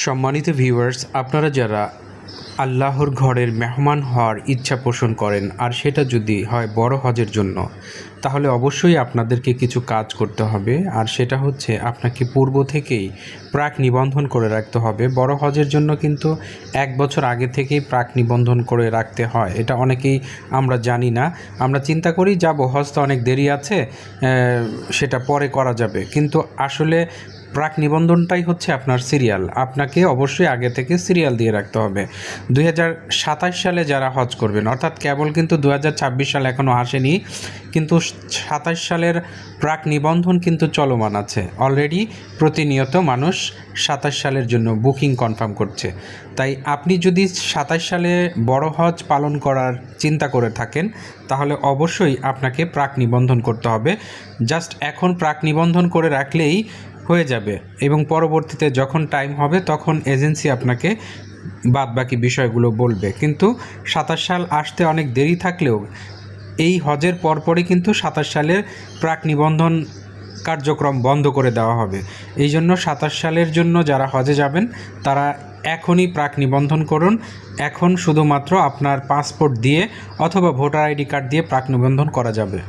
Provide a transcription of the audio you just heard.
সম্মানিত ভিউয়ার্স, আপনারা যারা আল্লাহর ঘরের মেহমান হওয়ার ইচ্ছা পোষণ করেন আর সেটা যদি হয় বড় হজের জন্য, তাহলে অবশ্যই আপনাদেরকে কিছু কাজ করতে হবে। আর সেটা হচ্ছে আপনাকে পূর্ব থেকেই প্রাক নিবন্ধন করে রাখতে হবে। বড় হজের জন্য কিন্তু 1 বছর আগে থেকেই প্রাক নিবন্ধন করে রাখতে হয়। এটা অনেকেই আমরা জানি না। আমরা চিন্তা করি যাব, হজ তো অনেক দেরি আছে, সেটা পরে করা যাবে। কিন্তু আসলে প্রাক নিবন্ধনটাই হচ্ছে আপনার সিরিয়াল। আপনাকে অবশ্যই আগে থেকে সিরিয়াল দিয়ে রাখতে হবে। 2027 সালে যারা হজ করবেন, অর্থাৎ কেবল কিন্তু 2026 সাল এখনও আসেনি, কিন্তু 27 সালের প্রাক নিবন্ধন কিন্তু চলমান আছে। অলরেডি প্রতিনিয়ত মানুষ 27 সালের জন্য বুকিং কনফার্ম করছে। তাই আপনি যদি 27 সালে বড় হজ পালন করার চিন্তা করে থাকেন, তাহলে অবশ্যই আপনাকে প্রাক নিবন্ধন করতে হবে। জাস্ট এখন প্রাক নিবন্ধন করে রাখলেই হয়ে যাবে, এবং পরবর্তীতে যখন টাইম হবে তখন এজেন্সি আপনাকে বাদবাকি বিষয়গুলো বলবে। কিন্তু 27 সাল আসতে অনেক দেরি থাকলেও এই হজের পরপরই কিন্তু 27 সালের প্রাক নিবন্ধন কার্যক্রম বন্ধ করে দেওয়া হবে। এই জন্য 27 সালের জন্য যারা হজে যাবেন তারা এখনই প্রাক নিবন্ধন করুন। এখন শুধুমাত্র আপনার পাসপোর্ট দিয়ে অথবা ভোটার আইডি কার্ড দিয়ে প্রাক নিবন্ধন করা যাবে।